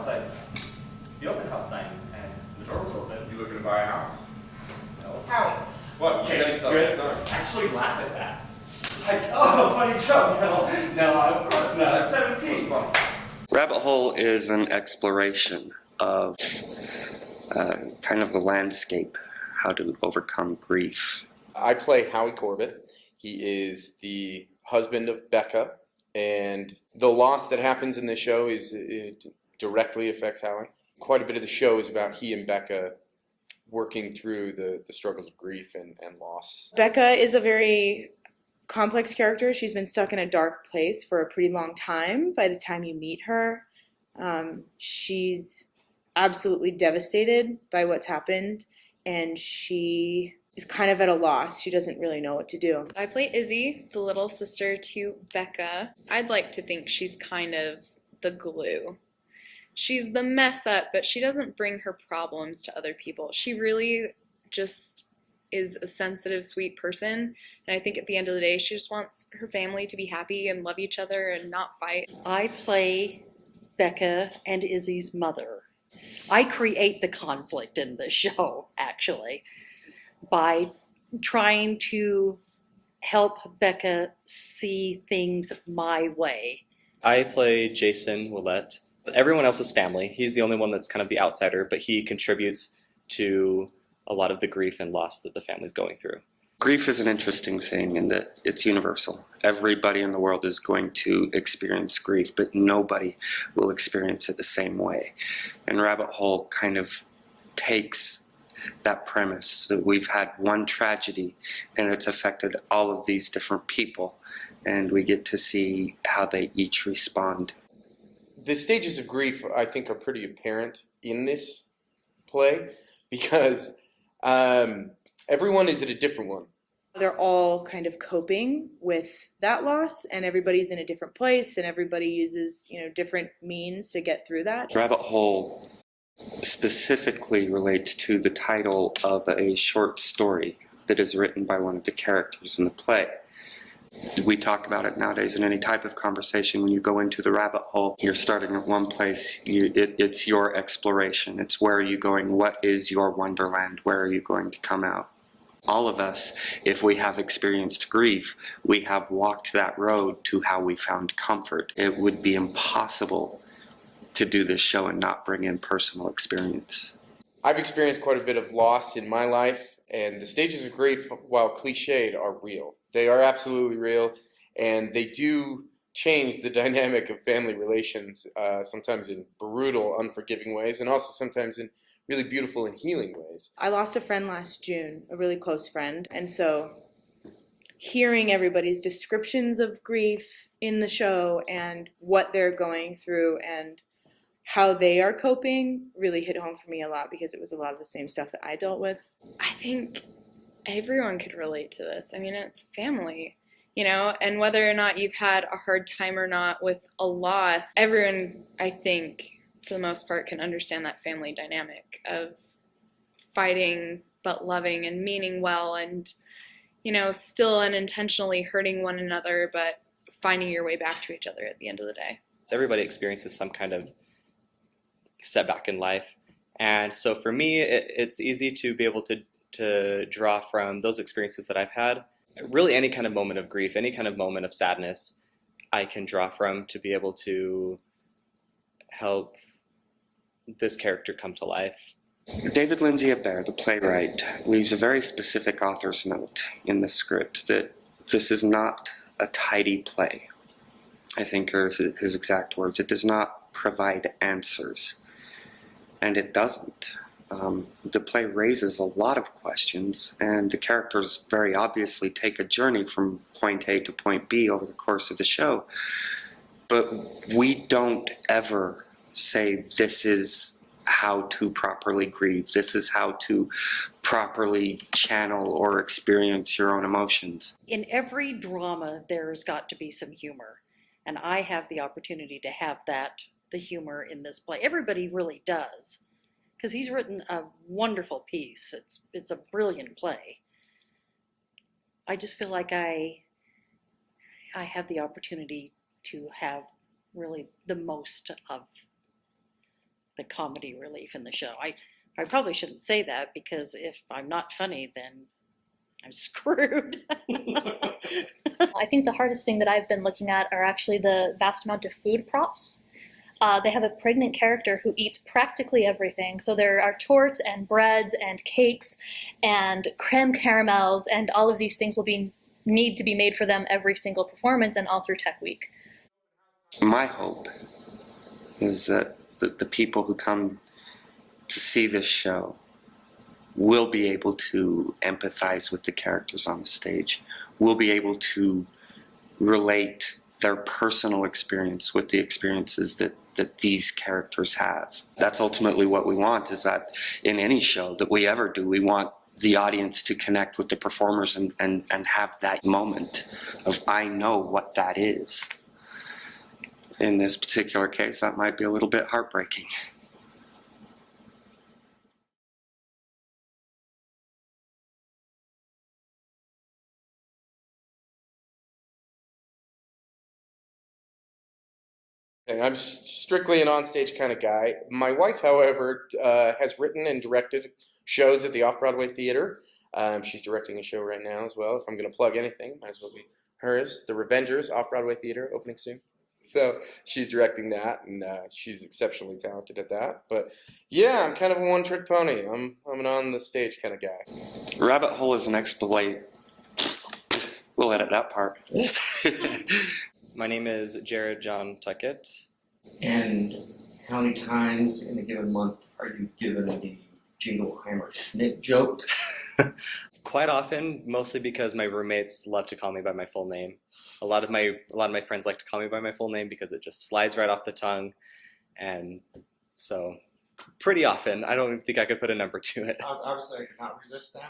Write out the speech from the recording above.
outside the open house sign and the door was open. You looking to buy a house? No. Howie. What? You said it's Good. outside. Actually laugh at that. Like, oh, funny joke. No, of course not. I'm 17. Rabbit Hole is an exploration of kind of the landscape, how to overcome grief. I play Howie Corbett. He is the husband of Becca, and the loss that happens in the show it directly affects Howie. Quite a bit of the show is about he and Becca working through the struggles of grief and loss. Becca is a very complex character. She's been stuck in a dark place for a pretty long time. By the time you meet her, she's absolutely devastated by what's happened, and she is kind of at a loss. She doesn't really know what to do. I play Izzy, the little sister to Becca. I'd like to think she's kind of the glue. She's the mess up, but she doesn't bring her problems to other people. She really just is a sensitive, sweet person. And I think at the end of the day, she just wants her family to be happy and love each other and not fight. I play Becca and Izzy's mother. I create the conflict in the show, actually, by trying to help Becca see things my way. I play Jason Willette. Everyone else is family. He's the only one that's kind of the outsider, but he contributes to a lot of the grief and loss that the family's going through. Grief is an interesting thing in that it's universal. Everybody in the world is going to experience grief, but nobody will experience it the same way. And Rabbit Hole kind of takes that premise that we've had one tragedy and it's affected all of these different people, and we get to see how they each respond. The stages of grief, I think, are pretty apparent in this play because everyone is at a different one. They're all kind of coping with that loss, and everybody's in a different place, and everybody uses, different means to get through that. Rabbit Hole specifically relates to the title of a short story that is written by one of the characters in the play. We talk about it nowadays in any type of conversation. When you go into the rabbit hole, you're starting at one place. It's your exploration. It's where are you going? What is your wonderland? Where are you going to come out? All of us, if we have experienced grief, we have walked that road to how we found comfort. It would be impossible to do this show and not bring in personal experience. I've experienced quite a bit of loss in my life, and the stages of grief, while cliched, are real. They are absolutely real, and they do change the dynamic of family relations, sometimes in brutal, unforgiving ways, and also sometimes in really beautiful and healing ways. I lost a friend last June, a really close friend, and so hearing everybody's descriptions of grief in the show and what they're going through and how they are coping really hit home for me a lot, because it was a lot of the same stuff that I dealt with. I think everyone could relate to this. I mean, it's family, and whether or not you've had a hard time or not with a loss, everyone, I think, for the most part, can understand that family dynamic of fighting but loving and meaning well and, still unintentionally hurting one another, but finding your way back to each other at the end of the day. Everybody experiences some kind of setback in life. And so for me, it's easy to be able to draw from those experiences that I've had. Really any kind of moment of grief, any kind of moment of sadness, I can draw from to be able to help this character come to life. David Lindsay-Abaire, the playwright, leaves a very specific author's note in the script that this is not a tidy play. I think are his exact words. It does not provide answers. And it doesn't. The play raises a lot of questions, and the characters very obviously take a journey from point A to point B over the course of the show. But we don't ever say this is how to properly grieve, this is how to properly channel or experience your own emotions. In every drama, there's got to be some humor, and I have the opportunity to have the humor in this play. Everybody really does, because he's written a wonderful piece. It's a brilliant play. I just feel like I have the opportunity to have really the most of the comedy relief in the show. I probably shouldn't say that, because if I'm not funny, then I'm screwed. I think the hardest thing that I've been looking at are actually the vast amount of food props. They have a pregnant character who eats practically everything. So there are torts and breads and cakes and creme caramels, and all of these things need to be made for them every single performance and all through Tech Week. My hope is that the people who come to see this show will be able to empathize with the characters on the stage, will be able to relate their personal experience with the experiences that these characters have. That's ultimately what we want, is that in any show that we ever do, we want the audience to connect with the performers and have that moment of, I know what that is. In this particular case, that might be a little bit heartbreaking. I'm strictly an onstage kind of guy. My wife, however, has written and directed shows at the Off-Broadway Theater. She's directing a show right now as well. If I'm going to plug anything, might as well be hers. The Revengers, Off-Broadway Theater, opening soon. So she's directing that, and she's exceptionally talented at that. But yeah, I'm kind of a one-trick pony. I'm an on-the-stage kind of guy. Rabbit hole is an exploit. We'll edit that part. My name is Jared John Tuckett. And how many times in a given month are you given the Jingleheimer Schmidt joke? Quite often, mostly because my roommates love to call me by my full name. A lot of my friends like to call me by my full name because it just slides right off the tongue, and so pretty often. I don't think I could put a number to it. Obviously, I could not resist that.